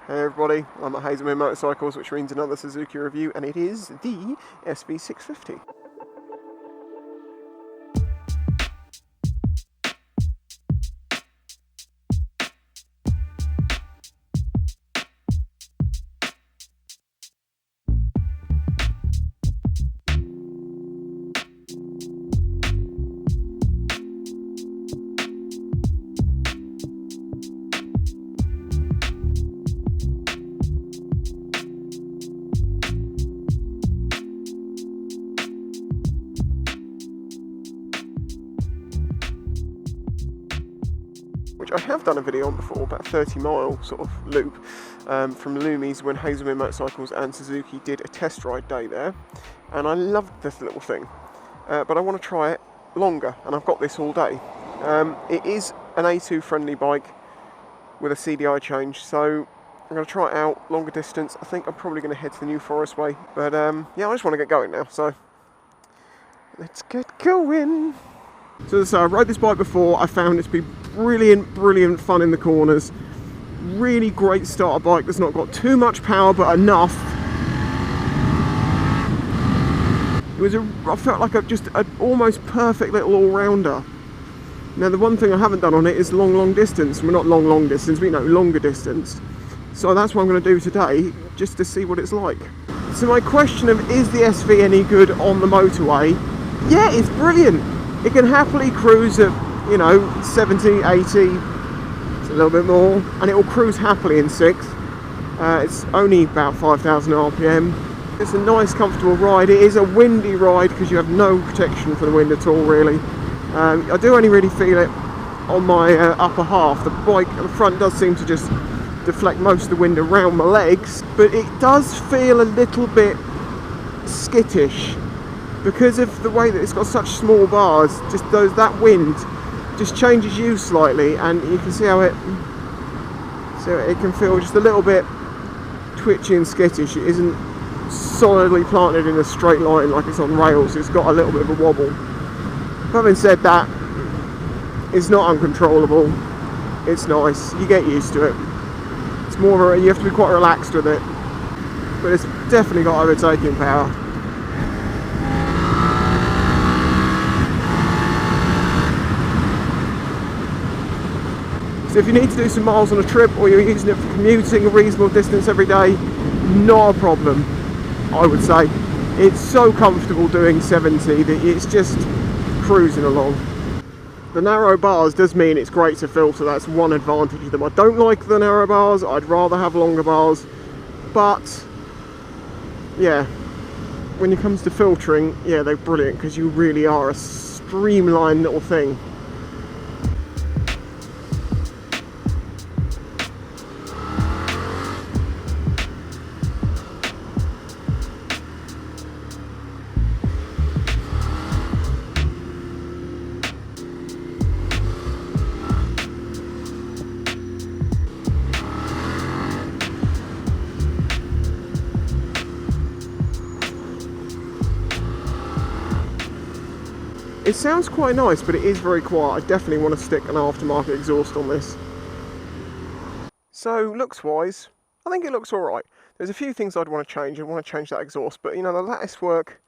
Hey everybody, I'm at Hazelmere Motorcycles, which means another Suzuki review, and it is the SV650. Which I have done a video on before, about a 30-mile sort of loop from Lumi's when Hazelmere Motorcycles and Suzuki did a test ride day there, and I loved this little thing, but I want to try it longer, and I've got this all day. It is an A2 friendly bike with a CDI change, so I'm going to try it out longer distance. I think I'm probably going to head to the New Forest Way, but yeah, I just want to get going now, so let's get going. So I rode this bike before. I found it to be brilliant fun in the corners. Really great starter bike that's not got too much power but enough. I felt like just an almost perfect little all-rounder. Now the one thing I haven't done on it is long distance. Well, not long distance, but longer distance. So that's what I'm going to do today, just to see what it's like. So my question of, is the SV any good on the motorway? Yeah, it's brilliant. It can happily cruise at, 70, 80, it's a little bit more, and it will cruise happily in 6th. It's only about 5,000 RPM. It's a nice, comfortable ride. It is a windy ride because you have no protection for the wind at all, really. I do only really feel it on my upper half. The bike at the front does seem to just deflect most of the wind around my legs, but it does feel a little bit skittish. Because of the way that it's got such small bars, that wind just changes you slightly, and you can see how it can feel just a little bit twitchy and skittish. It isn't solidly planted in a straight line like it's on rails. It's got a little bit of a wobble. Having said that, it's not uncontrollable. It's nice. You get used to it. It's more of you have to be quite relaxed with it, but it's definitely got overtaking power. So if you need to do some miles on a trip, or you're using it for commuting a reasonable distance every day, not a problem, I would say. It's so comfortable doing 70 that it's just cruising along. The narrow bars does mean it's great to filter. That's one advantage of them. I don't like the narrow bars. I'd rather have longer bars. But yeah, when it comes to filtering, yeah, they're brilliant because you really are a streamlined little thing. It sounds quite nice, but it is very quiet. I definitely want to stick an aftermarket exhaust on this. So, looks-wise, I think it looks alright. There's a few things I'd want to change. I want to change that exhaust, but the lattice work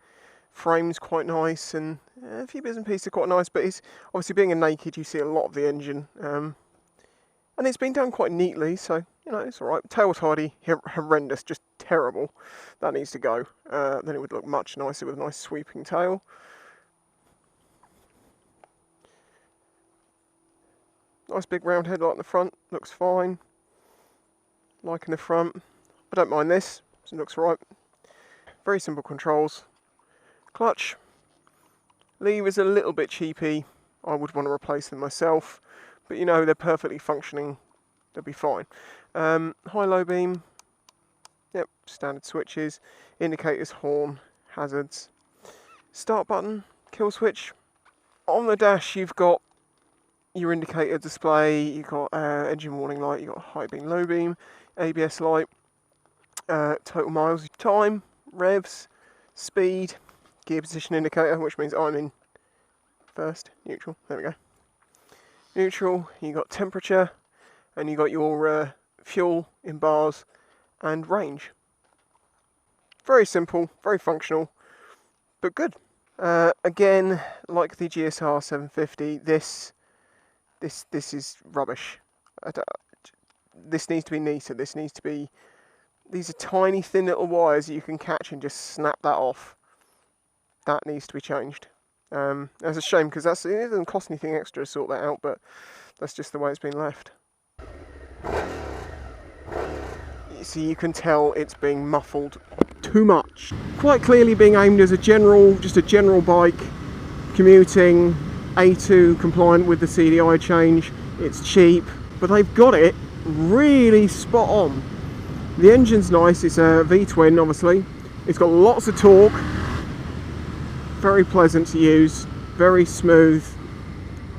frame's quite nice, and a few bits and pieces are quite nice, but it's obviously being a naked, you see a lot of the engine. And it's been done quite neatly, so, it's alright. Tail tidy, horrendous, just terrible. That needs to go. Then it would look much nicer with a nice sweeping tail. Nice big round headlight in the front, looks fine. Liking the front. I don't mind this, it looks right. Very simple controls. Clutch. Levers a little bit cheapy. I would want to replace them myself. But they're perfectly functioning. They'll be fine. High-low beam. Yep, standard switches. Indicators, horn, hazards. Start button, kill switch. On the dash you've got your indicator display, you've got engine warning light, you've got high beam, low beam, ABS light, total miles, time, revs, speed, gear position indicator, which means I'm in first, neutral, there we go. Neutral, you got temperature, and you got your fuel in bars, and range. Very simple, very functional, but good. Again, like the GSR750, this is rubbish. This needs to be neater. This needs to be. These are tiny, thin little wires that you can catch and just snap that off. That needs to be changed. That's a shame because it doesn't cost anything extra to sort that out, but that's just the way it's been left. So you can tell it's being muffled too much. Quite clearly being aimed as just a general bike, commuting, A2 compliant with the CDI change. It's cheap, but they've got it really spot on. The engine's nice, it's a V-twin obviously. It's got lots of torque, very pleasant to use, very smooth.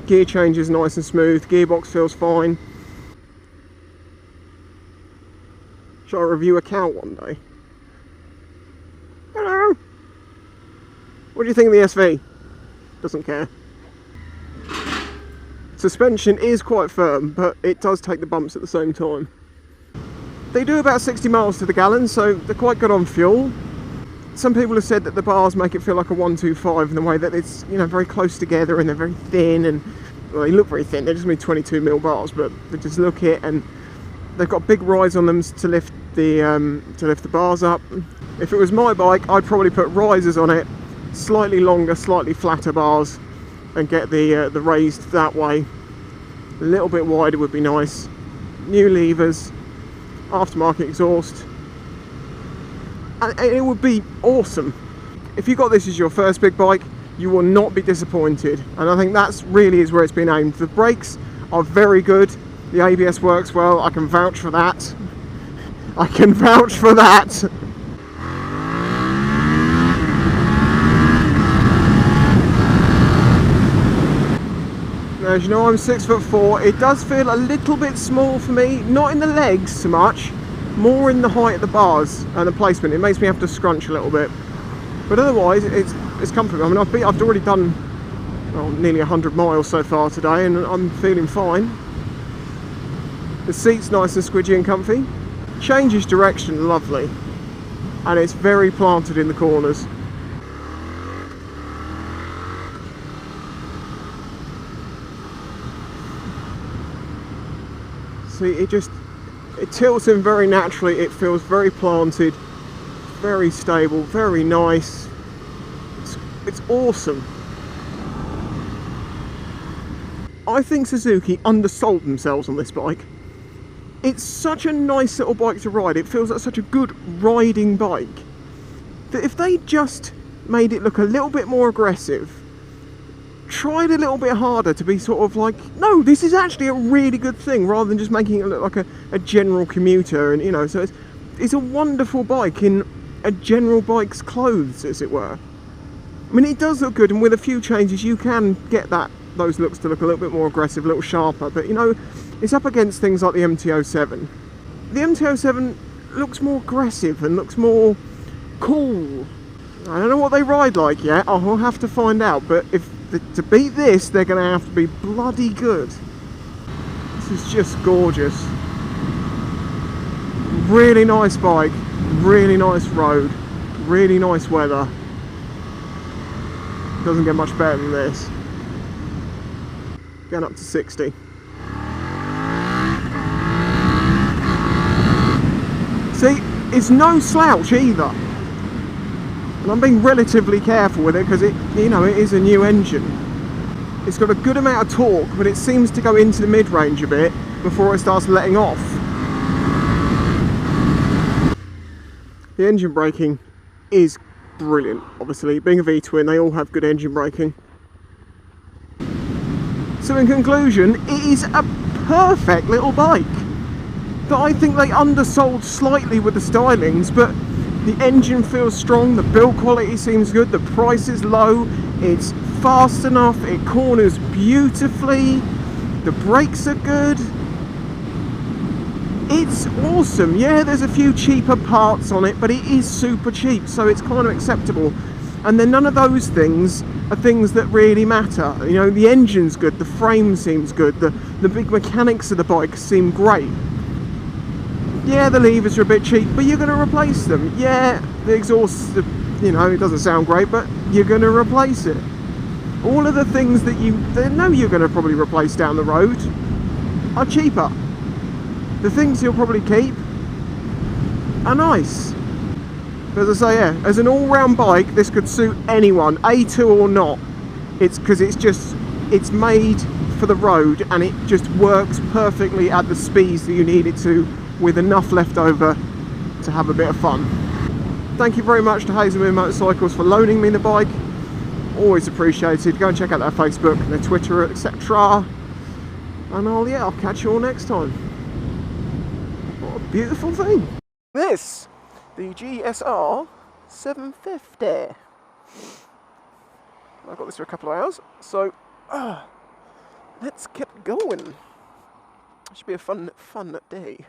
Gear change is nice and smooth, gearbox feels fine. Shall I review a cow one day? Hello! What do you think of the SV? Doesn't care. Suspension is quite firm, but it does take the bumps at the same time. They do about 60 miles to the gallon, so they're quite good on fuel. Some people have said that the bars make it feel like a 125 in the way that it's, you know, very close together and they're very thin, and well, they look very thin. They're just 22mm bars, but they just look it, and they've got big rise on them to lift the bars up. If it was my bike, I'd probably put risers on it, slightly longer, slightly flatter bars, and get the raised that way. A little bit wider would be nice. New levers, aftermarket exhaust, and it would be awesome. If you got this as your first big bike, you will not be disappointed, and I think that's really is where it's been aimed. The brakes are very good. The ABS works well, I can vouch for that. I can vouch for that. Now, as you know, I'm 6'4". It does feel a little bit small for me, not in the legs so much, more in the height of the bars and the placement. It makes me have to scrunch a little bit. But otherwise, it's comfortable. I mean, I've already done nearly 100 miles so far today, and I'm feeling fine. The seat's nice and squidgy and comfy. Changes direction, lovely. And it's very planted in the corners. See, it tilts in very naturally. It feels very planted, very stable, very nice. It's awesome. I think Suzuki undersold themselves on this bike. It's such a nice little bike to ride. It feels like such a good riding bike that if they just made it look a little bit more aggressive, tried a little bit harder to be sort of like, no, this is actually a really good thing, rather than just making it look like a general commuter, and you know, so it's a wonderful bike in a general bike's clothes, as it were. I mean, it does look good, and with a few changes you can get those looks to look a little bit more aggressive, a little sharper, but you know, it's up against things like the MT-07. The MT-07 looks more aggressive and looks more cool. I don't know what they ride like yet, I'll have to find out, but to beat this, they're going to have to be bloody good. This is just gorgeous. Really nice bike, really nice road, really nice weather. Doesn't get much better than this. Going up to 60. See, it's no slouch either. And I'm being relatively careful with it because it is a new engine. It's got a good amount of torque, but it seems to go into the mid-range a bit before it starts letting off. The engine braking is brilliant, obviously. Being a V-twin, they all have good engine braking. So in conclusion, it is a perfect little bike that I think they undersold slightly with the stylings, but the engine feels strong, the build quality seems good, the price is low, it's fast enough, it corners beautifully, the brakes are good. It's awesome. Yeah, there's a few cheaper parts on it, but it is super cheap, so it's kind of acceptable. And then none of those things are things that really matter. You know, the engine's good, the frame seems good, the big mechanics of the bike seem great. Yeah, the levers are a bit cheap, but you're going to replace them. Yeah, the exhaust, you know, it doesn't sound great, but you're going to replace it. All of the things that you know you're going to probably replace down the road are cheaper. The things you'll probably keep are nice. But as I say, yeah, as an all-round bike, this could suit anyone, A2 or not. It's because it's made for the road, and it just works perfectly at the speeds that you need it to, with enough left over to have a bit of fun. Thank you very much to Hazelmere Motorcycles for loaning me the bike. Always appreciated. Go and check out their Facebook, their Twitter, etc. And I'll catch you all next time. What a beautiful thing. This, the GSR750. I've got this for a couple of hours, so let's get going. It should be a fun day.